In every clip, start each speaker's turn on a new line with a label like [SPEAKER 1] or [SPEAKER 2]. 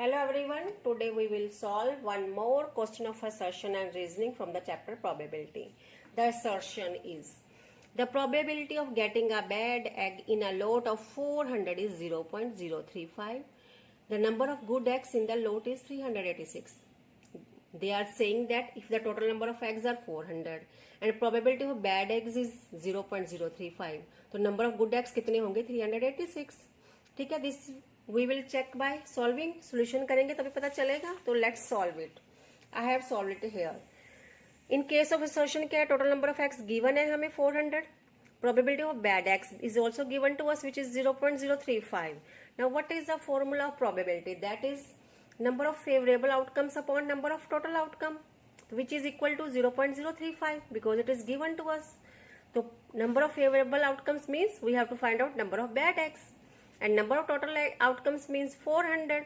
[SPEAKER 1] Hello everyone, today we will solve one more question of assertion and reasoning from the chapter probability. The assertion is, the probability of getting a bad egg in a lot of 400 is 0.035. The number of good eggs in the lot is 386. They are saying that if the total number of eggs are 400 and probability of bad eggs is 0.035, तो number of good eggs कितने होंगे 386. ठीक है, this we will check by solving. solution करेंगे तभी पता चलेगा. तो let's solve it. I have solved it here. In case of assertion क्या है, total number of eggs given है हमें 400. Probability of bad eggs is also given to us, which is 0.035. Now what is the formula of probability? That is number of favorable outcomes upon number of total outcome, which is equal to 0.035 because it is given to us. So number of favorable outcomes means we have to find out number of bad eggs, and number of total outcomes means 400,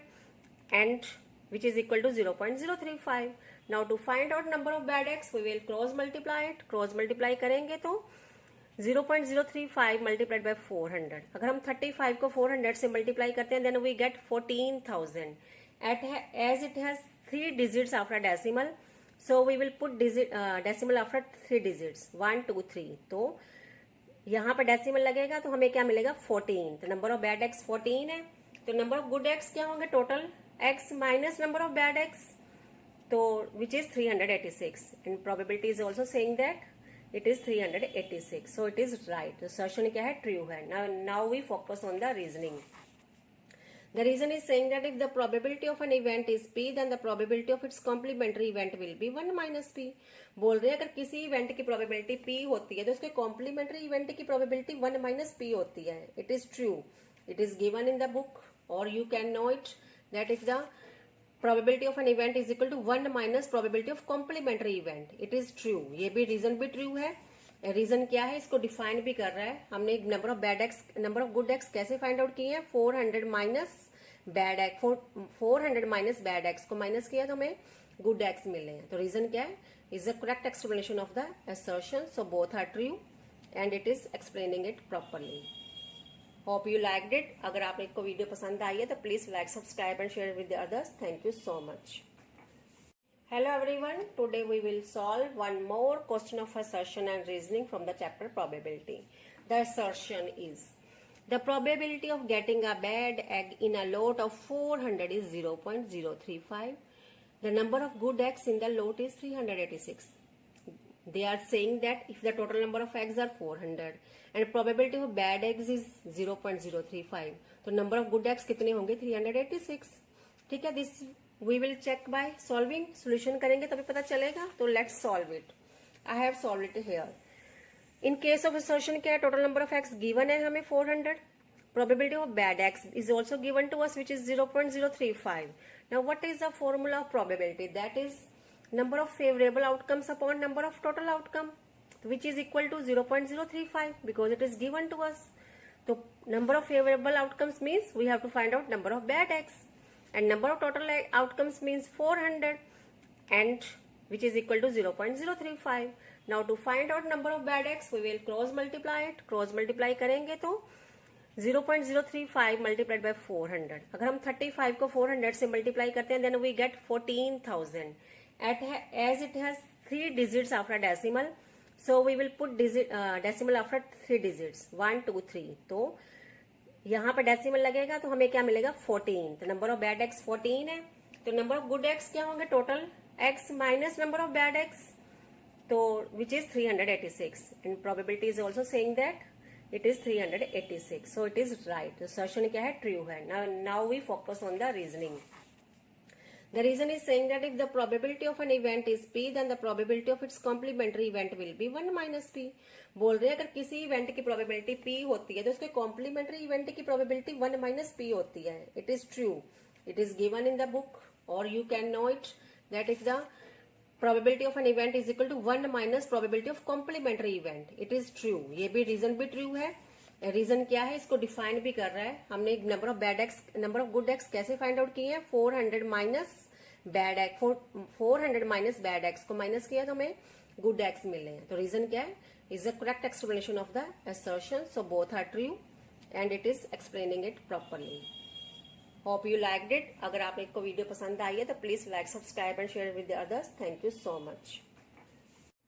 [SPEAKER 1] and which is equal to 0.035. Now to find out number of bad eggs, we will cross multiply it. Cross multiply करेंगे तो 0.035 multiplied by 400. अगर हम 35 को 400 से multiply करते हैं, then we get 14,000. As it has 3 digits after decimal, so we will put decimal after 3 digits 1 2 3. तो यहाँ पर डेसिमल लगेगा तो हमें क्या मिलेगा 14. तो नंबर ऑफ बैड एक्स 14 है. तो नंबर ऑफ गुड एक्स क्या होंगे, total eggs minus number of bad eggs, तो which is 386. And probability is also saying that it is 386. So it is right. तो सर्शन क्या है, ट्रू है. Now we focus on the reasoning. The reason is saying that if the probability of an event is p, then the probability of its complementary event will be 1 minus p. बोल रहे हैं अगर किसी event की probability p होती है तो उसके कॉम्प्लीमेंट्री इवेंट की प्रोबेबिलिटी 1 minus p होती है. It is true. It is given in the book और you can know it that if the probability of an event is equal to 1 minus probability of complementary event. It is true. ये भी reason भी true है. Reason क्या है, इसको define भी कर रहा है. हमने number of bad x, number of good x कैसे फाइंड आउट किए हैं, 400 minus bad x, 400 minus bad x को माइनस किया तो हमें गुड एक्स मिले हैं. तो रीजन क्या है, is the correct explanation of the assertion. So both are true and it is explaining it properly. Hope you liked it. अगर आपको वीडियो पसंद आई है तो please like, subscribe and share with others. Thank you so much. Hello everyone, today we will solve one more question of assertion and reasoning from the chapter probability. The assertion is, the probability of getting a bad egg in a lot of 400 is 0.035. The number of good eggs in the lot is 386. They are saying that if the total number of eggs are 400 and probability of bad eggs is 0.035, तो number of good eggs कितने होंगे 386. ठीक है, this we will check by solving. solution करेंगे तभी पता चलेगा. तो let's solve it. I have solved it here. In case of assertion क्या है, total number of eggs given है हमें 400. probability of bad eggs is also given to us, which is 0.035. Now what is the formula of probability? That is number of favorable outcomes upon number of total outcome, which is equal to 0.035 because it is given to us. So number of favorable outcomes means we have to find out number of bad eggs, and number of total outcomes means 400, and which is equal to 0.035. Now to find out number of bad eggs, we will cross multiply it. cross multiply करेंगे तो 0.035 multiplied by 400. अगर हम 35 को 400 से multiply करते हैं, then we get 14,000. As it has 3 digits after decimal, so we will put decimal after 3 digits 1 2 3. तो यहाँ पर डेसिमल लगेगा तो हमें क्या मिलेगा 14. तो नंबर ऑफ बैड एक्स 14 है. तो नंबर ऑफ गुड एक्स क्या होंगे, total eggs minus number of bad eggs, तो which is 386. And probability is also saying that it is 386. So it is right. तो सर्शन क्या है, ट्रू है. Now we focus on the reasoning. The reason is saying that if the probability of an event is p, then the probability of its complementary event will be 1 minus p. बोल रहे हैं अगर किसी event की probability p होती है तो उसके कॉम्प्लीमेंट्री इवेंट की प्रोबेबिलिटी 1 minus p होती है. It is true. It is given in the book और you can know it that if the probability of an event is equal to 1 minus probability of complementary event. It is true. ये भी reason भी true है. Reason क्या है, इसको define भी कर रहा है. हमने number of bad x, number of good x कैसे फाइंड आउट किए हैं, 400 minus bad x, 400 minus bad x को माइनस किया तो हमें गुड एक्स मिले हैं. तो रीजन क्या है, is the correct explanation of the assertion. So both are true and it is explaining it properly. Hope you liked it. अगर आपको वीडियो पसंद आई है तो please like, subscribe and share with others. Thank you so much.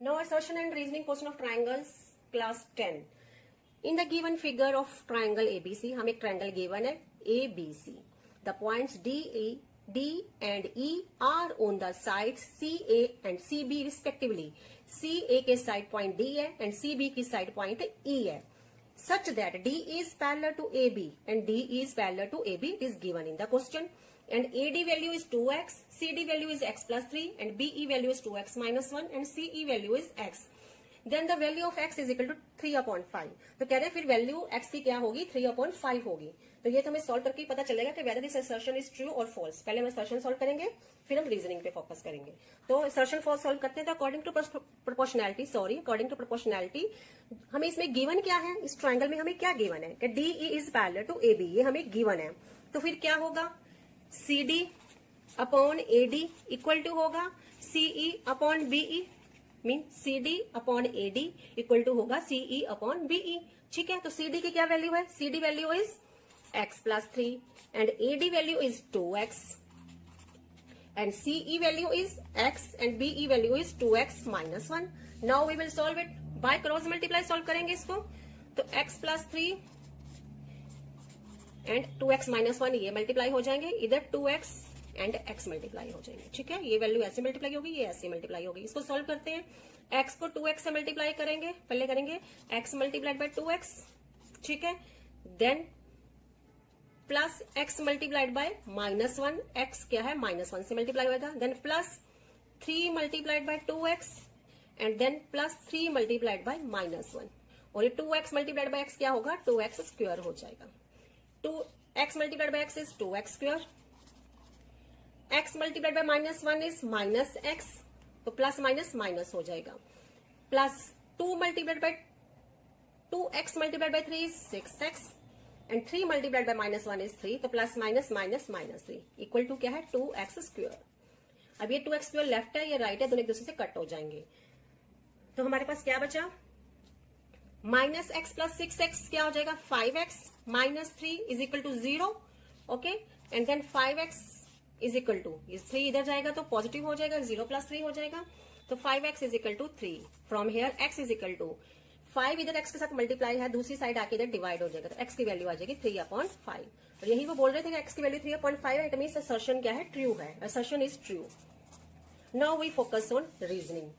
[SPEAKER 1] Now assertion and reasoning question of triangles class 10. In the given figure of triangle ABC, हम एक triangle given है ABC. The points D and E are on the sides CA and CB respectively. CA के side point D है and CB की side point E है. Such that D is parallel to AB and D is parallel to AB. It is given in the question. And AD value is 2x, CD value is x plus 3, and BE value is 2x minus 1, and CE value is x. Then the value of x is equal to 3/5. तो कह रहे हैं फिर value x की क्या होगी, 3/5 होगी। तो ये तो हमें सॉल्व करके पता चलेगा कि whether this assertion is true or false। पहले हम assertion सॉल्व करेंगे, फिर हम रीजनिंग पे फोकस करेंगे। तो assertion फॉर सॉल्व करते हैं तो अकॉर्डिंग टू प्रोपोर्शनैलिटी हमें इसमें गिवन क्या है, इस ट्राइंगल में हमें क्या गिवन है कि DE is parallel to AB, ये हमें गिवन है। तो फिर क्या होगा, CD upon AD equal to होगा CE upon BE, mean CD upon AD equal to होगा CE अपॉन BE। ठीक है, तो CD की क्या वैल्यू है, CD value is x plus 3 and AD value is 2x and CE value is x and BE value is 2x minus 1। Now we will solve it by cross multiply solve करेंगे इसको। तो x plus 3 and 2x minus 1 ये multiply हो जाएंगे, इधर 2x and x multiply हो जाएंगे। ठीक है, ये वैल्यू ऐसे मल्टीप्लाई होगी, ये ऐसे मल्टीप्लाई होगी। इसको सॉल्व करते हैं, x को 2x से मल्टीप्लाई करेंगे, पहले करेंगे x मल्टीप्लाइड बाय 2x, ठीक है, then plus x multiplied by minus 1, x क्या है माइनस 1 से मल्टीप्लाई होगा, then plus 3 multiplied by 2x and then plus 3 multiplied by minus 1, और ये 2x मल्टीप्लाइड बाय x क्या होगा, 2x स्क्वायर हो जाएगा। 2x multiplied by x is 2x square. x multiplied by minus 1 is minus x, तो plus minus minus हो जाएगा। Plus 2 multiplied by 2x multiplied by 3 is 6x and 3 multiplied by minus 1 is 3, तो plus minus minus minus 3 equal to क्या है 2x square. अब ये 2x square left है, ये राइट है, दोनों एक दूसरे से कट हो जाएंगे। तो हमारे पास क्या बचा, माइनस एक्स प्लस 6x क्या हो जाएगा 5x minus 3 is equal to 0, okay, and then 5x is equal to, ये 3 इधर जाएगा तो पॉजिटिव हो जाएगा, 0 प्लस 3 हो जाएगा, तो 5x is equal to 3। From here x is equal to 5 इधर x के साथ मल्टीप्लाई है, दूसरी साइड आके इधर डिवाइड हो जाएगा, तो x की वैल्यू आ जाएगी 3/5। और यही वो बोल रहे थे कि x की वैल्यू 3/5 है, इट मींस असर्शन क्या है, ट्रू है, assertion is true. Now we focus on reasoning.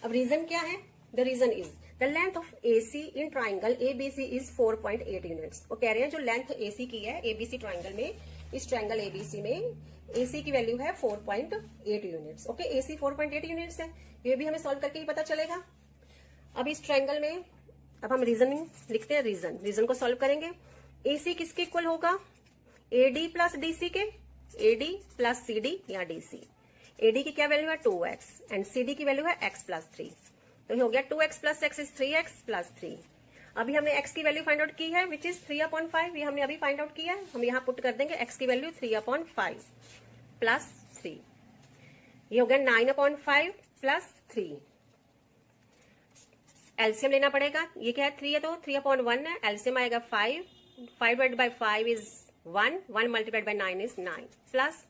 [SPEAKER 1] अब रीजन क्या है, the reason is The length of AC in triangle ABC is 4.8 units। वो कह रहे हैं जो लेंथ AC की है ABC ट्राइंगल में, इस ट्राइंगल ABC में AC की वैल्यू है 4.8 यूनिट्स। ओके, AC 4.8 यूनिट्स है, ये भी हमें सॉल्व करके ही पता चलेगा। अब इस ट्राइंगल में अब हम रीजनिंग लिखते हैं, रीजन को सॉल्व करेंगे। AC किसके इक्वल होगा, AD प्लस DC के, AD प्लस CD या DC। AD की क्या वैल्यू है 2x एंड CD की वैल्यू है x प्लस 3, तो ये हो गया 2x plus x is 3x plus 3। अभी हमने x की वैल्यू फाइंड आउट की है विच इज 3/5, ये हमने अभी फाइंड आउट किया है, हम यहाँ पुट कर देंगे x की वैल्यू 3/5 प्लस 3, ये हो गया 9/5 प्लस 3। एलसीएम लेना पड़ेगा, ये क्या है 3 है तो 3/1 है, एलसीएम आएगा 5 divided by 5 is 1, 1 multiplied by 9 is 9, plus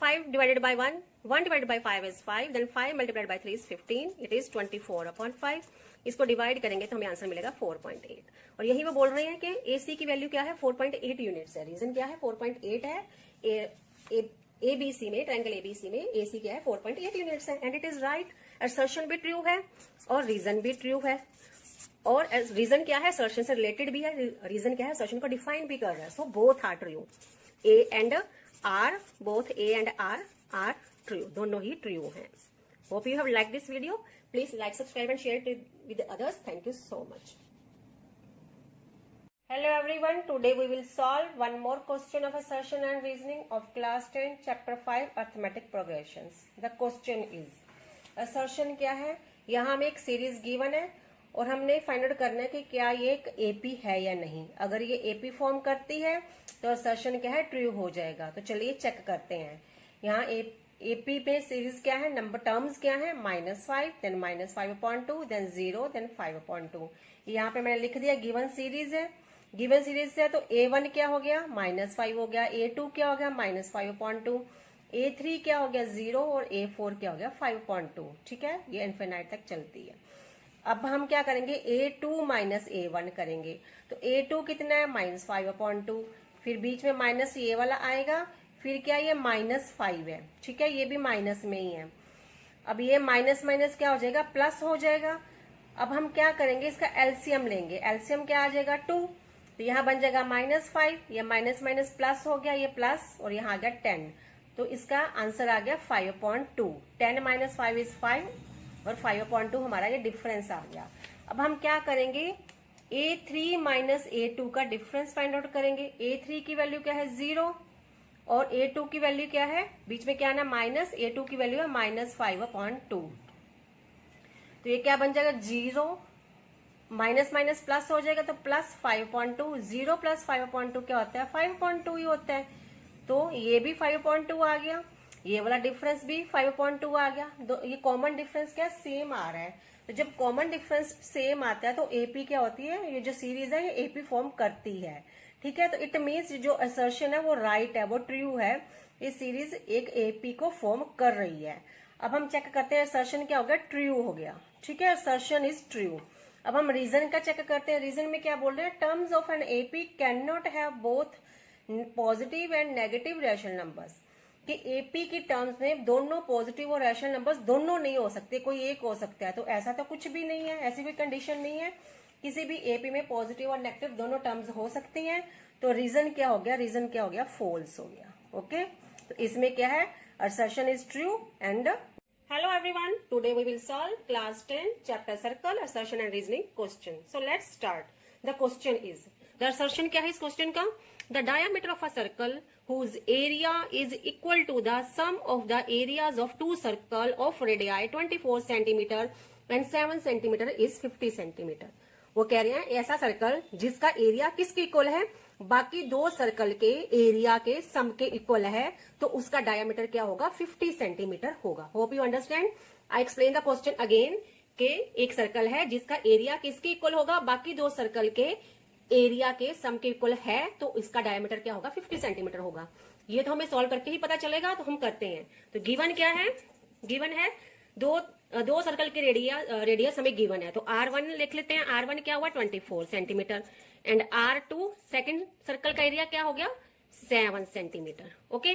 [SPEAKER 1] 5 divided by 1, 1 divided by 5 is 5, then 5 multiplied by 3 is 15, it is 24/5। इसको डिवाइड करेंगे तो हमें आंसर मिलेगा 4.8। और यही वो बोल रहे हैं कि AC की वैल्यू क्या है 4.8 यूनिट्स है, रीजन क्या है 4.8 है, ABC में, ट्रायंगल ABC में AC क्या है 4.8 यूनिट्स है, and it is right. Assertion भी ट्रू है और रीजन भी ट्रू है, और रीजन क्या है असर्शन से रिलेटेड भी है, रीजन क्या है असर्शन को डिफाइन भी कर रहा है, so both are true, A and R, both A and R are true, दोनों ही ट्रू हैं। Hope you have like this video, please like, subscribe and share it with others. Thank you so much. Hello everyone, today we will solve one more question of assertion and reasoning of class 10 chapter 5 arithmetic progressions। The question is, assertion क्या है, यहाँ हमें एक series given है और हमने find out करना है कि क्या ये एक एपी है या नहीं। अगर ये एपी फॉर्म करती है तो असर्शन क्या है ट्रू हो जाएगा। तो चलिए चेक करते हैं। यहाँ एपी पे सीरीज क्या है, नंबर टर्म्स क्या है, -5 देन -5/2 देन 0 देन 5/2। यहाँ पे मैंने लिख दिया गिवन सीरीज है, गिवन सीरीज से तो A1 क्या हो गया -5 हो गया, A2 क्या हो गया -5/2, A3 क्या हो गया 0 और A4 क्या हो गया 5/2। ठीक है, ये इनफिनाइट तक चलती है। अब हम क्या करेंगे A2 माइनस A1 करेंगे, तो A2 कितना है -5/2, फिर बीच में माइनस ये वाला आएगा, फिर क्या ये -5 है। ठीक है, ये भी माइनस में ही है। अब ये माइनस माइनस क्या हो जाएगा प्लस हो जाएगा। अब हम क्या करेंगे इसका एलसीएम लेंगे, एलसीएम क्या आ जाएगा 2, तो यहाँ बन जाएगा -5, ये माइनस माइनस प्लस हो गया, ये प्लस और यहाँ आ गया 10, तो इसका आंसर आ गया 5/2। 10 - 5 इज 5 और 5/2 हमारा ये डिफरेंस आ गया। अब हम क्या करेंगे A3 माइनस A2 का डिफरेंस फाइंड आउट करेंगे। A3 की वैल्यू क्या है 0 और A2 की वैल्यू क्या है, बीच में क्या है ना माइनस, A2 की वैल्यू है -5/2, तो ये क्या बन जाएगा 0, माइनस माइनस प्लस हो जाएगा तो +5/2, 0 + 5/2 क्या होता है 5/2 ही होता है, तो ये भी 5/2 आ गया, ये वाला डिफरेंस भी 5/2 आ गया। ये कॉमन डिफरेंस क्या सेम आ रहा है, तो जब कॉमन डिफरेंस सेम आता है तो एपी क्या होती है, ये जो सीरीज है ये एपी फॉर्म करती है। ठीक है, तो इट मीन्स जो असर्शन है वो राइट है, वो ट्रू है, ये सीरीज एक एपी को फॉर्म कर रही है। अब हम चेक करते हैं असर्शन क्या हो गया, ट्रू हो गया। ठीक है, असर्शन इज ट्रू। अब हम रीजन का चेक करते हैं, रीजन में क्या बोल रहे हैं, terms of an AP can not have both positive and negative rational numbers, कि एपी की टर्म्स में दोनों पॉजिटिव और रैशनल नंबर्स दोनों नहीं हो सकते, कोई एक हो सकता है, तो ऐसा तो कुछ भी नहीं है, ऐसी कोई कंडीशन नहीं है, किसी भी एपी में पॉजिटिव और नेगेटिव दोनों टर्म्स हो सकती हैं। तो रीजन क्या हो गया, रीजन क्या हो गया फॉल्स हो गया। ओके, तो इसमें क्या है assertion is true and hello everyone, today we will solve class 10 chapter circle assertion and reasoning question. So let's start. The question is, the assertion क्या है इस question का, the diameter of a circle whose area is equal to the sum of the areas of two circle of radii 24 centimeter and 7 centimeter is 50 centimeter. वो कह रहे हैं ऐसा circle जिसका एरिया किसके इक्वल है, बाकी दो सर्कल के एरिया के सम के इक्वल है, तो उसका डायमीटर क्या होगा 50 सेंटीमीटर होगा। Hope you understand. I explain the question again, के एक सर्कल है जिसका एरिया किसके इक्वल होगा, बाकी दो सर्कल के एरिया के सम के इक्वल है, तो इसका डायमीटर क्या होगा 50 सेंटीमीटर होगा। ये तो हमें सॉल्व करके ही पता चलेगा, तो हम करते हैं। तो गिवन क्या है, गिवन है दो सर्कल के रेडियस हमें गिवन है, तो R1 लिख लेते हैं। R1 क्या हुआ 24 centimetre and R2 second circle का एरिया क्या हो गया 7 सेंटीमीटर। ओके,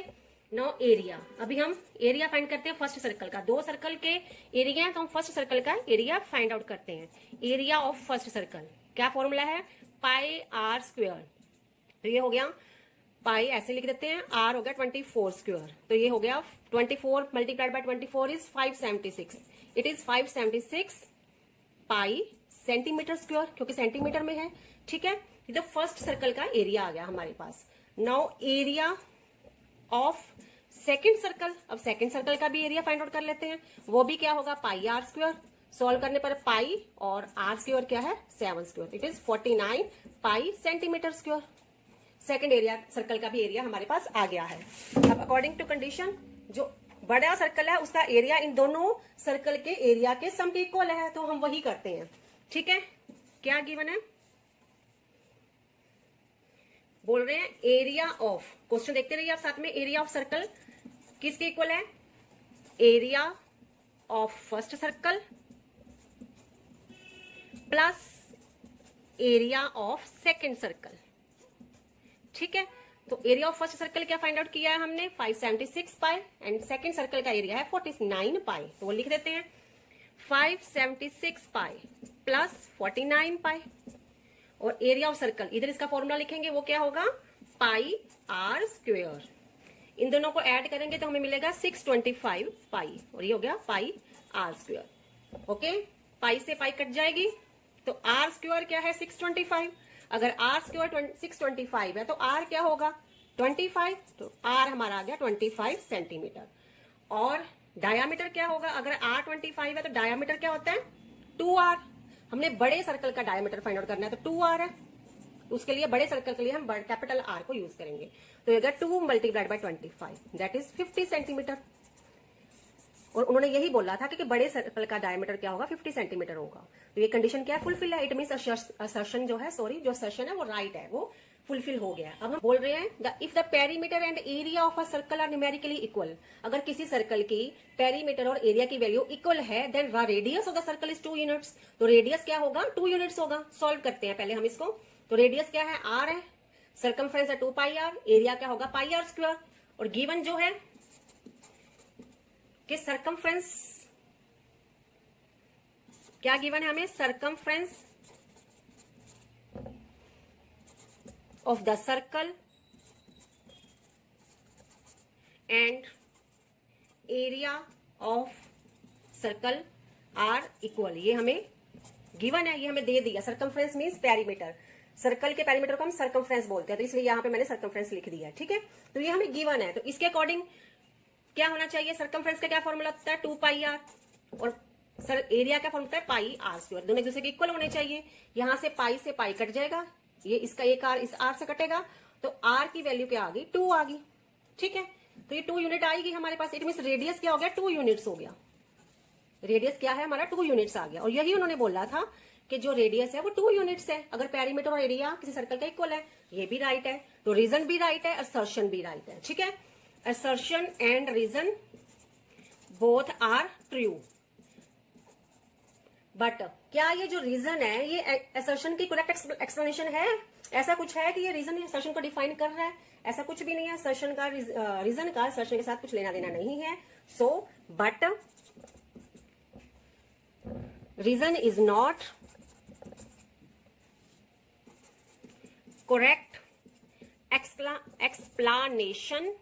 [SPEAKER 1] नाउ एरिया, अभी हम एरिया फाइंड करते हैं फर्स्ट सर्कल का। दो सर्कल के एरिया है तो हम फर्स्ट सर्कल का एरिया फाइंड आउट करते हैं। एरिया ऑफ फर्स्ट सर्कल क्या फॉर्मूला है πr², तो ये हो गया पाई, ऐसे लिख देते हैं, R हो गया 24 स्क्वायर, तो ये हो गया 24 multiplied by 24 is 576, it is 576 pi centimetre square, क्योंकि सेंटीमीटर में है। ठीक है, तो फर्स्ट सर्कल का एरिया आ गया हमारे पास। Now area of second circle, अब सेकंड सर्कल का भी एरिया फाइंड आउट कर लेते हैं, वो भी क्या होगा πr², सॉल्व करने पर पाई और r² क्या है 7 square, it is 49 pi centimetre square. Second area circle का भी एरिया हमारे पास आ गया है। अब अकॉर्डिंग टू कंडीशन, जो बड़ा सर्कल है उसका एरिया इन दोनों सर्कल के एरिया के सम के इक्वल है, तो हम वही करते हैं। ठीक है, क्या गिवन है, बोल रहे हैं एरिया ऑफ, क्वेश्चन देखते रहिए आप साथ में, एरिया ऑफ सर्कल किसके इक्वल है, area of first circle plus area of second circle. ठीक है, तो एरिया ऑफ फर्स्ट सर्कल क्या फाइंड आउट किया है हमने 576 पाई एंड सेकंड सर्कल का एरिया है 49 पाई, तो वो लिख देते हैं 576 पाई प्लस 49 पाई, और एरिया ऑफ सर्कल इधर इसका फॉर्मूला लिखेंगे, वो क्या होगा πr², इन दोनों को ऐड करेंगे तो हमें मिलेगा 625 पाई, और ये हो गया πr²। ओके, पाई से पाई कट जाएगी, तो r² क्या है 625, अगर r² 625 है तो r क्या होगा 25, तो r हमारा आ गया 25 सेंटीमीटर। और डायामीटर क्या होगा, अगर r 25 है तो डायामीटर क्या होता है 2r, हमने बड़े सर्कल का डायामीटर फाइंड आउट करना है, तो 2r है, तो उसके लिए बड़े सर्कल के लिए हम कैपिटल R को यूज करेंगे, तो ये 2 multiplied by 25 that is 50 centimetre. और उन्होंने यही बोला था कि बड़े सर्कल का डायमीटर क्या होगा 50 सेंटीमीटर होगा। तो ये कंडीशन क्या है, फुलफिल है। इट मींस असर्शन जो है, सॉरी जो असर्शन है वो राइट है, वो फुलफिल हो गया। अब हम बोल रहे हैं if the perimeter and area of a circle are numerically equal, अगर किसी सर्कल की पेरीमीटर और एरिया की वैल्यू इक्वल है, then the radius of the circle is 2 units. तो रेडियस क्या होगा, 2 यूनिट्स होगा। सॉल्व करते हैं पहले हम इसको। तो रेडियस क्या है, r है, सर्कमफ्रेंस है 2πr, एरिया क्या होगा πr², और गिवन जो है कि सर्कमफ्रेंस क्या गिवन है हमें, circumference of the circle and area of circle are equal, ये हमें गिवन है, ये हमें दे दिया। सर्कमफ्रेंस मींस पेरीमीटर, सर्कल के पेरीमीटर को हम सर्कमफ्रेंस बोलते हैं, तो इसलिए यहां पे मैंने सर्कमफ्रेंस लिख दिया, ठीक है। तो ये हमें गिवन है, तो इसके अकॉर्डिंग क्या होना चाहिए, सर्कमफ्रेंस का क्या फॉर्मूला होता है 2πr, और सर एरिया का फॉर्मूला होता है πr², दोनों एक दूसरे के इक्वल होने चाहिए। यहां से पाई से पाई कट जाएगा, ये इसका एक r इस r से कटेगा, तो r की वैल्यू क्या आ गई, 2 आ गई, ठीक है। तो ये 2 यूनिट आएगी हमारे पास। इट मींस रेडियस क्या हो गया, 2 यूनिट्स हो गया। रेडियस क्या है हमारा, 2 यूनिट्स आ गया। और यही उन्होंने बोला था कि जो रेडियस है वो 2 यूनिट्स है, अगर पेरीमीटर और एरिया किसी सर्कल का इक्वल है। ये भी राइट है, तो रीजन भी राइट है, असर्शन भी राइट है, ठीक है। Assertion and reason both are true, but क्या ये जो रीजन है ये असर्शन की करेक्ट एक्सप्लेनेशन है? ऐसा कुछ है कि ये रीजन असर्शन को डिफाइन कर रहा है? ऐसा कुछ भी नहीं है। असर्शन का रीजन का असर्शन के साथ कुछ लेना देना नहीं है। So but reason is not correct explanation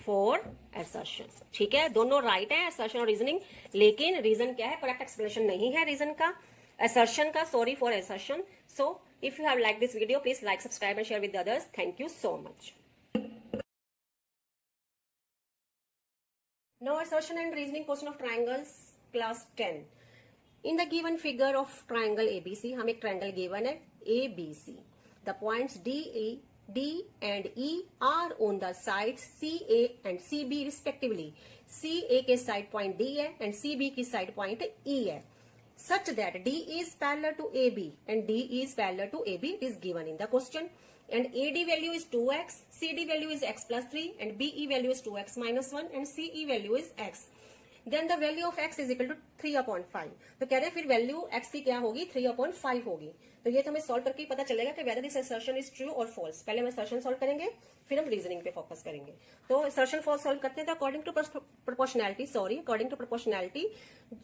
[SPEAKER 1] for assertion, ठीक है। दोनों राइट है, असर्शन और रीजनिंग, लेकिन रीजन क्या है, करेक्ट एक्सप्लेनेशन नहीं है रीजन का, असर्शन का। Sorry for assertion. So if you have like this video, please like, subscribe and share with others. Thank you so much. Now assertion and reasoning question of triangles class 10. In the given figure of triangle ABC, हम एक triangle given है ABC. The points D and E are on the sides CA and CB respectively. CA के side point D है and CB की side point E है. Such that D is parallel to AB and D is parallel to AB is given in the question. And AD value is 2x, CD value is x plus 3, and BE value is 2x minus 1, and CE value is x. Then the value of x is equal to 3/5. तो कह रहे हैं फिर value x की क्या होगी, 3/5 होगी। तो ये तो हमें सॉल्व करके ही पता चलेगा कि whether this assertion is true or false। पहले हम assertion सॉल्व करेंगे, फिर हम रीजनिंग पे फोकस करेंगे। तो assertion फॉल्स सॉल्व करते हैं। तो अकॉर्डिंग टू प्रोपोर्शनैलिटी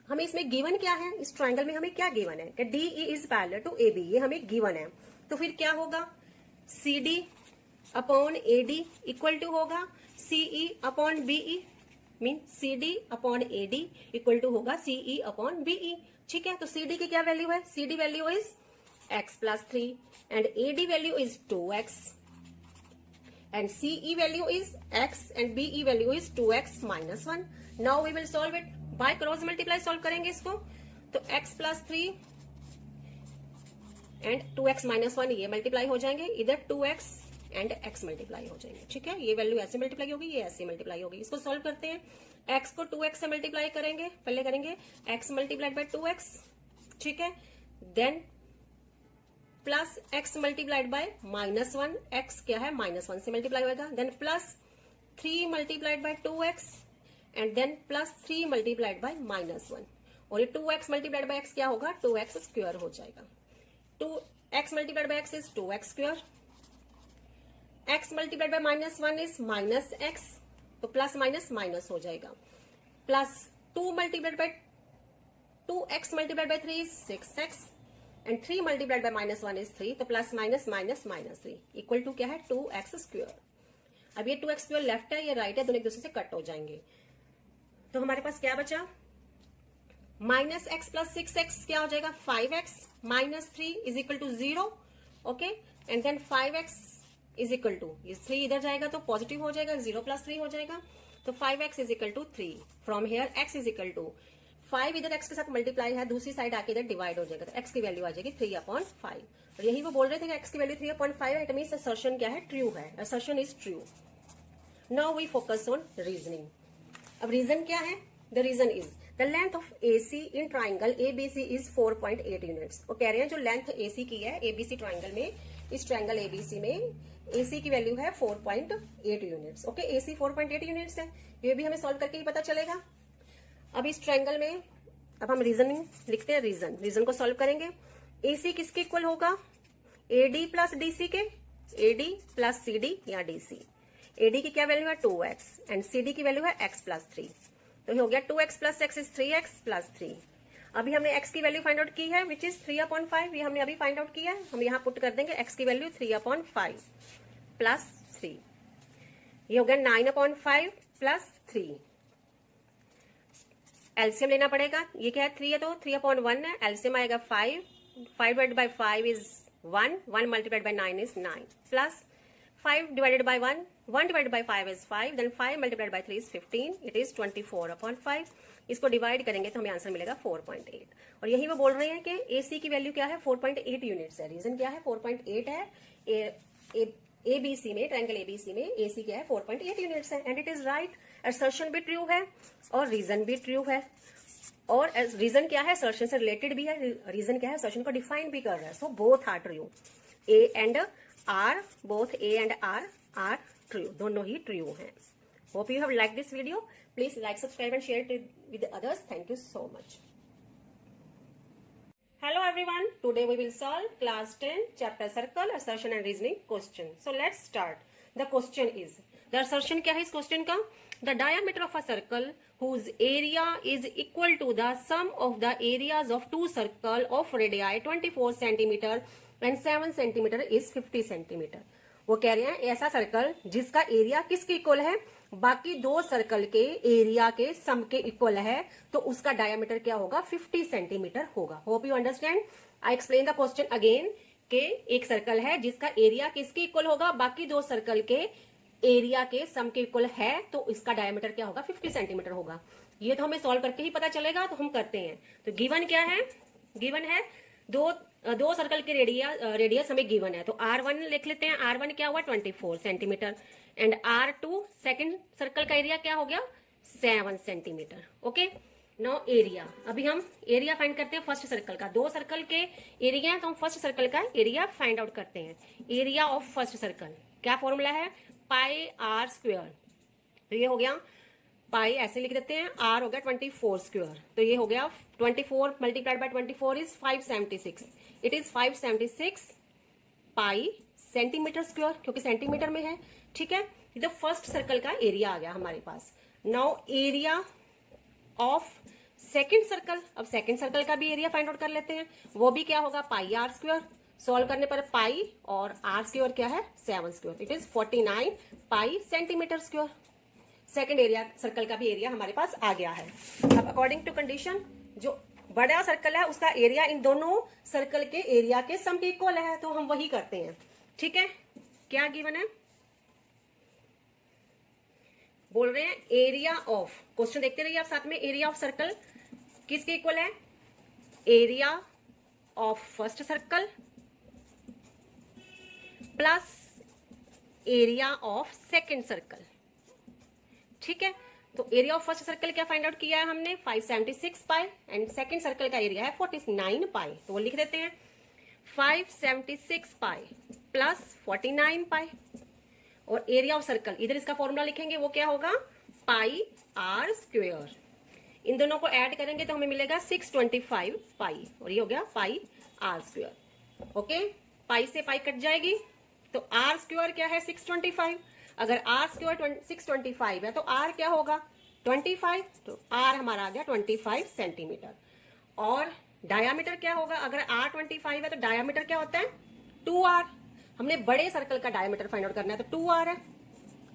[SPEAKER 1] हमें इसमें गिवन क्या है, इस ट्राइंगल में हमें क्या गिवन है कि DE is parallel to AB, ये हमें गिवन है। तो फिर क्या होगा, CD upon AD equal to होगा CE upon BE, mean CD upon AD equal to होगा CE अपॉन BE, ठीक है। तो CD की क्या वैल्यू है, CD value is x plus 3 and AD value is 2x and CE value is x and BE value is 2x minus 1। Now we will solve it by cross multiply. Solve करेंगे इसको, तो x plus 3 and 2x minus 1 ये multiply हो जाएंगे, इधर 2x and x multiply हो जाएंगे, ठीक है। ये वैल्यू ऐसे मल्टीप्लाई होगी, ये ऐसे मल्टीप्लाई होगी। इसको सॉल्व करते हैं, x को 2x से मल्टीप्लाई करेंगे, पहले करेंगे x मल्टीप्लाइड बाय 2x, ठीक है। Then plus x multiplied by minus 1, x क्या है माइनस 1 से मल्टीप्लाई होगा। Then plus 3 multiplied by 2x and then plus 3 multiplied by minus 1, और ये 2x मल्टीप्लाइड बाय x क्या होगा, 2x स्क्वायर हो जाएगा। 2x multiplied by x is 2x square. x multiplied by minus 1 is minus x, तो plus minus minus हो जाएगा। Plus 2 multiplied by 2x multiplied by 3 is 6x and 3 multiplied by minus 1 is 3, तो plus minus minus minus 3 equal to क्या है 2x square. अब ये 2x square left है, ये राइट है, दोनों एक दूसरे से कट हो जाएंगे। तो हमारे पास क्या बचा, माइनस एक्स प्लस 6x क्या हो जाएगा 5x minus 3 is equal to 0, okay. And then 5x is equal to, ये 3 इधर जाएगा तो पॉजिटिव हो जाएगा, 0 प्लस 3 हो जाएगा, तो 5x is equal to 3। From here x is equal to 5 इधर x के साथ मल्टीप्लाई है, दूसरी साइड आके इधर डिवाइड हो जाएगा, तो x की वैल्यू आ जाएगी 3/5। और यही वो बोल रहे थे कि x की वैल्यू 3/5 है, इट मींस असर्शन क्या है, ट्रू है, assertion is true. Now we focus on reasoning. अब रीजन क्या है, the reason is the length of AC in triangle ABC is 4.8 units. वो कह रहे हैं जो लेंथ AC की है ABC ट्राइंगल में, इस ट्राइंगल ABC में AC की वैल्यू है 4.8 यूनिट्स। ओके, AC 4.8 यूनिट्स है, ये भी हमें सॉल्व करके ही पता चलेगा। अब इस ट्राइंगल में अब हम रीजनिंग लिखते हैं, रीजन को सॉल्व करेंगे। AC किसके इक्वल होगा? AD प्लस DC के, AD प्लस CD या DC। AD की क्या वैल्यू है 2x एंड CD की वैल्यू है x प्लस 3, तो ये हो गया 2x plus x is 3x plus 3। अभी हमने x की वैल्यू फाइंड आउट की है विच इज 3/5, ये हमने अभी फाइंड आउट किया है। हम यहाँ पुट कर देंगे x की वैल्यू 3/5 प्लस 3, ये हो गया 9/5 प्लस 3। एलसीएम लेना पड़ेगा, ये क्या है 3 है तो 3/1 है, एलसीएम आएगा 5 divided by 5 is 1 multiplied by 9 is 9 plus 5 divided by 1 divided by 5 is 5, then 5 multiplied by 3 is 15, it is 24/5। इसको डिवाइड करेंगे तो हमें आंसर मिलेगा 4.8। और यही वो बोल रहे हैं कि AC की वैल्यू क्या है 4.8 यूनिट्स है। रीजन क्या है 4.8 है। ABC में, ट्रायंगल ABC में AC क्या है 4.8 यूनिट्स है, and it is right. Assertion भी ट्रू है और रीजन भी ट्रू है। और रीजन क्या है असर्शन से रिलेटेड भी है, रीजन क्या है असर्शन को डिफाइन भी कर रहा है। So both are true, A and R, both A and R are true, दोनों ही ट्रू हैं। Hope you have liked this video. Please like, subscribe and share it with others. Thank you so much. Hello everyone. Today we will solve class 10 chapter circle assertion and reasoning question. So let's start. The question is, the assertion क्या है इस question का? The diameter of a circle whose area is equal to the sum of the areas of two circle of radii 24 centimeter and 7 centimeter is 50 centimeter. वो कह रहे हैं ऐसा circle जिसका एरिया किसके इक्वल है? बाकी दो सर्कल के एरिया के सम के इक्वल है, तो उसका डायमीटर क्या होगा 50 सेंटीमीटर होगा। Hope you understand. I explain the question again के एक सर्कल है जिसका एरिया किसके इक्वल होगा? बाकी दो सर्कल के एरिया के सम के इक्वल है, तो इसका डायमीटर क्या होगा 50 सेंटीमीटर होगा। ये तो हमें सॉल्व करके ही पता चलेगा, तो हम करते हैं। तो गिवन क्या है? गिवन है दो सर्कल के रेडियस हमें गिवन है, तो R1 लिख लेते हैं। R1 क्या हुआ 24 centimetre and R2 second circle का एरिया क्या हो गया 7 सेंटीमीटर। Okay, now area. अभी हम एरिया फाइंड करते हैं फर्स्ट सर्कल का। दो सर्कल के एरिया है तो हम फर्स्ट सर्कल का एरिया फाइंड आउट करते हैं। एरिया ऑफ फर्स्ट सर्कल क्या फॉर्मूला है पाई R स्क्वायर, तो ये हो गया पाई, ऐसे लिख देते हैं। R हो गया 24 स्क्वायर, तो ये हो गया 24 multiplied by 24 is 576, it is 576 pi centimetre square, क्योंकि सेंटीमीटर में है। ठीक है, तो फर्स्ट सर्कल का एरिया आ गया हमारे पास। Now area of second circle, अब सेकंड सर्कल का भी एरिया फाइंड आउट कर लेते हैं। वो भी क्या होगा पाई R स्क्वायर, सॉल्व करने पर पाई और R स्क्वायर क्या है 7 square, it is 49 pi centimetre square. Second area circle का भी एरिया हमारे पास आ गया है। अब अकॉर्डिंग टू कंडीशन जो बड़ा सर्कल है उसका एरिया इन दोनों सर्कल के एरिया के सम के इक्वल है, तो हम वही करते हैं। ठीक है, क्या गिवन है बोल रहे हैं एरिया ऑफ, क्वेश्चन देखते रहिए आप साथ में। एरिया ऑफ सर्कल किसके इक्वल है? Area of first circle plus area of second circle. ठीक है, तो एरिया ऑफ फर्स्ट सर्कल क्या फाइंड आउट किया है हमने 576 पाई एंड सेकंड सर्कल का एरिया है 49 पाई, तो वो लिख देते हैं 576 पाई प्लस 49 पाई। और एरिया ऑफ सर्कल इधर इसका फॉर्मूला लिखेंगे, वो क्या होगा पाई R स्क्वायर। इन दोनों को ऐड करेंगे तो हमें मिलेगा 625 पाई, और ये हो गया पाई R स्क्वायर। ओके, पाई से पाई कट जाएगी, तो R स्क्वायर क्या है 625। अगर R स्क्वायर 625 है तो R क्या होगा 25, तो R हमारा आ गया 25 सेंटीमीटर। और डायामीटर क्या होगा? अगर R 25 है तो डायामीटर क्या होता है 2R। हमने बड़े सर्कल का डायमीटर फाइंड आउट करना है, तो 2R है,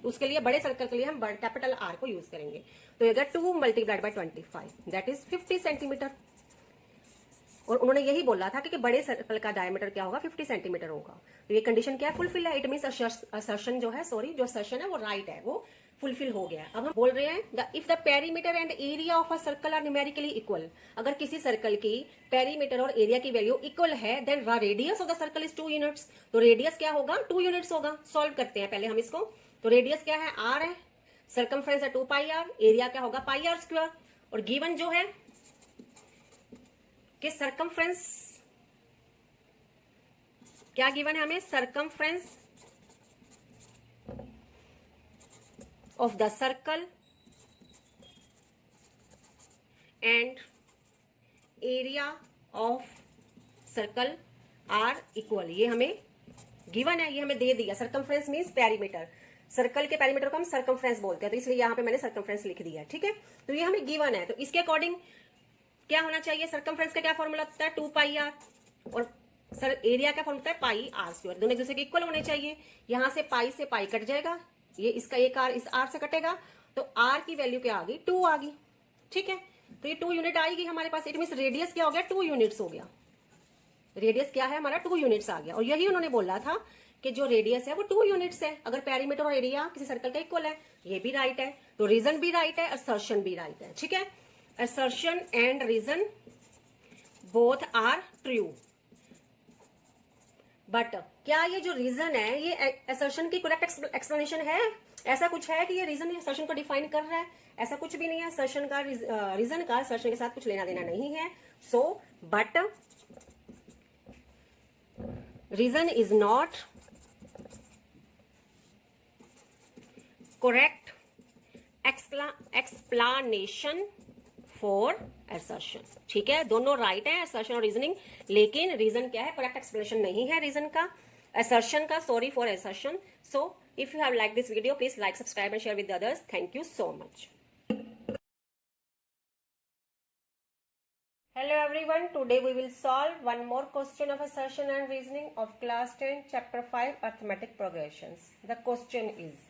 [SPEAKER 1] उसके लिए बड़े सर्कल के लिए हम कैपिटल R को यूज करेंगे। तो ये 2 multiplied by 25 that is 50 centimetre. और उन्होंने यही बोला था कि बड़े सर्कल का डायमीटर क्या होगा 50 सेंटीमीटर होगा। तो ये कंडीशन क्या है फुलफिल है, इट मींस असर्शन जो है जो असर्शन है वो राइट है, वो फुलफिल हो गया। अब हम बोल रहे हैं if the perimeter and area of a circle are numerically equal, अगर किसी सर्कल की पेरीमीटर और एरिया की वैल्यू इक्वल है then radius of the circle is 2 units. तो रेडियस क्या होगा 2 यूनिट्स होगा। सॉल्व करते हैं पहले हम इसको। तो रेडियस क्या है R है, सर्कमफ्रेंस है 2 पाई R, एरिया क्या होगा पाई R स्क्वायर। और गिवन जो है कि सरकमफ्रेंस, क्या गिवन है हमें, circumference of the circle and area of circle are equal, ये हमें गिवन है, ये हमें दे दिया। सरकमफ्रेंस मींस पेरीमीटर, सर्कल के पेरीमीटर को हम सरकमफ्रेंस बोलते हैं, तो इसलिए यहां पे मैंने सरकमफ्रेंस लिख दिया है, ठीक है। तो ये हमें गिवन है, तो इसके अकॉर्डिंग क्या होना चाहिए, सरकमफ्रेंस का क्या फॉर्मूला होता है 2 पाई आर, और सर एरिया का फॉर्मूला होता है पाई आर स्क्वायर, दोनों एक दूसरे के इक्वल होने चाहिए। यहां से पाई कट जाएगा, ये इसका एक आर इस आर से कटेगा, तो आर की वैल्यू क्या आ गई, 2 आ गई, ठीक है। तो ये 2 यूनिट आएगी हमारे पास, इट मीन रेडियस क्या हो गया, 2 यूनिट्स हो गया, रेडियस क्या है हमारा 2 यूनिट्स आ गया। और यही उन्होंने बोला था कि जो रेडियस है वो 2 यूनिट्स है, अगर पेरीमीटर और एरिया किसी सर्कल का इक्वल है, ये भी राइट है, तो रीजन भी राइट है, असर्शन भी राइट है, ठीक है। Assertion and reason both are true, but क्या ये जो रीजन है ये असर्शन की करेक्ट एक्सप्लेनेशन है, ऐसा कुछ है कि ये रीजन असर्शन को डिफाइन कर रहा है, ऐसा कुछ भी नहीं है। असर्शन का रीजन का असर्शन के साथ कुछ लेना देना नहीं है। So but reason is not correct explanation for assertion, ठीक है, दोनों राइट है, assertion और reasoning, लेकिन रीजन क्या है, करेक्ट एक्सप्लेनेशन नहीं है रीजन का, assertion का, sorry for assertion। So if you have liked this video, please like, subscribe and share with the others. Thank you so much. Hello everyone, today we will solve one more question of assertion and reasoning of class 10 chapter 5 arithmetic progressions. The question is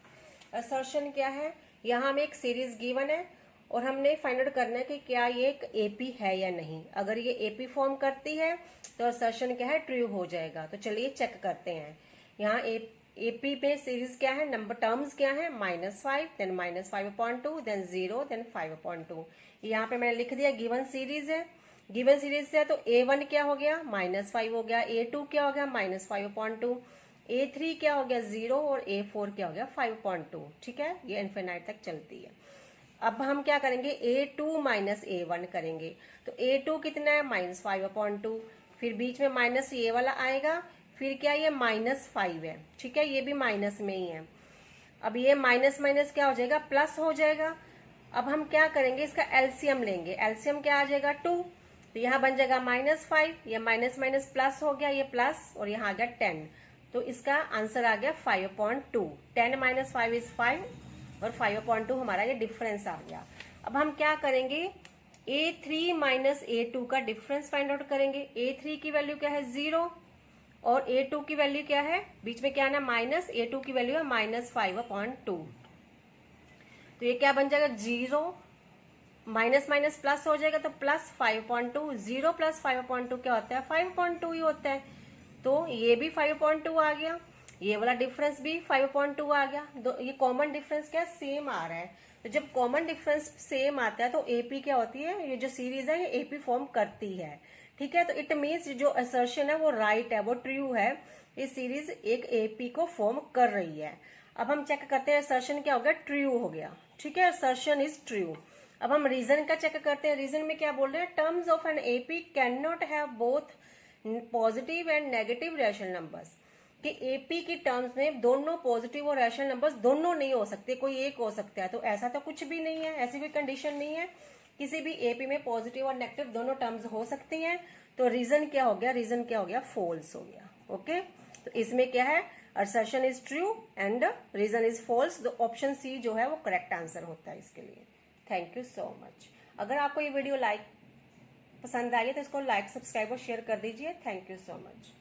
[SPEAKER 1] assertion क्या है, यहाँ हमें एक series given है और हमने find out करना है कि क्या ये एक एपी है या नहीं। अगर ये एपी फॉर्म करती है तो असर्शन क्या है, ट्रू हो जाएगा। तो चलिए चेक करते हैं। यहाँ एपी में सीरीज क्या है, नंबर टर्म्स क्या है, -5 देन -5/2 देन 0 देन 5/2। यहाँ पे मैंने लिख दिया गिवन सीरीज है, गिवन सीरीज से, तो A1 क्या हो गया, -5 हो गया, A2 क्या हो गया, -5/2, A3 क्या हो गया 0 और A4 क्या हो गया 5/2, ठीक है, ये इनफिनाइट तक चलती है। अब हम क्या करेंगे, A2 माइनस A1 करेंगे, तो A2 कितना है, -5/2, फिर बीच में माइनस ये वाला आएगा, फिर क्या ये -5 है, ठीक है, ये भी माइनस में ही है। अब ये माइनस माइनस क्या हो जाएगा, प्लस हो जाएगा। अब हम क्या करेंगे, इसका एलसीएम लेंगे, एलसीएम क्या आ जाएगा 2, तो यहाँ बन जाएगा -5, ये माइनस माइनस प्लस हो गया, ये प्लस, और यहाँ आ गया 10, तो इसका आंसर आ गया 5/2। 10 - 5 इज 5 और 5/2 हमारा ये डिफरेंस आ गया। अब हम क्या करेंगे, A3 माइनस A2 का डिफरेंस फाइंड आउट करेंगे। A3 की वैल्यू क्या है 0 और A2 की वैल्यू क्या है, बीच में क्या है ना माइनस, A2 की वैल्यू है -5/2, तो ये क्या बन जाएगा 0, माइनस माइनस प्लस हो जाएगा, तो +5/2, 0 + 5/2 क्या होता है 5/2 ही होता है, तो ये भी 5/2 आ गया, ये वाला डिफरेंस भी 5/2 आ गया। ये कॉमन डिफरेंस क्या सेम आ रहा है, तो जब कॉमन डिफरेंस सेम आता है तो एपी क्या होती है, ये जो सीरीज है ये एपी फॉर्म करती है, ठीक है। तो इट मीन्स जो असर्शन है वो राइट है, वो ट्रू है, ये सीरीज एक एपी को फॉर्म कर रही है। अब हम चेक करते हैं असर्शन क्या हो गया, ट्रू हो गया, ठीक है, असर्शन इज ट्रू। अब हम रीजन का चेक करते हैं, रीजन में क्या बोल रहे हैं, terms of an AP can not have both positive and negative rational numbers, कि एपी की टर्म्स में दोनों पॉजिटिव और रैशनल नंबर्स दोनों नहीं हो सकते, कोई एक हो सकता है, तो ऐसा तो कुछ भी नहीं है, ऐसी कोई कंडीशन नहीं है, किसी भी एपी में पॉजिटिव और नेगेटिव दोनों टर्म्स हो सकती हैं। तो रीजन क्या हो गया, रीजन क्या हो गया, फॉल्स हो गया, ओके। तो इसमें क्या है, assertion is true and reason is false, तो ऑप्शन सी जो है वो करेक्ट आंसर होता है इसके लिए। Thank you so much. अगर आपको ये वीडियो पसंद आई है तो इसको लाइक, सब्सक्राइब और शेयर कर दीजिए। Thank you so much.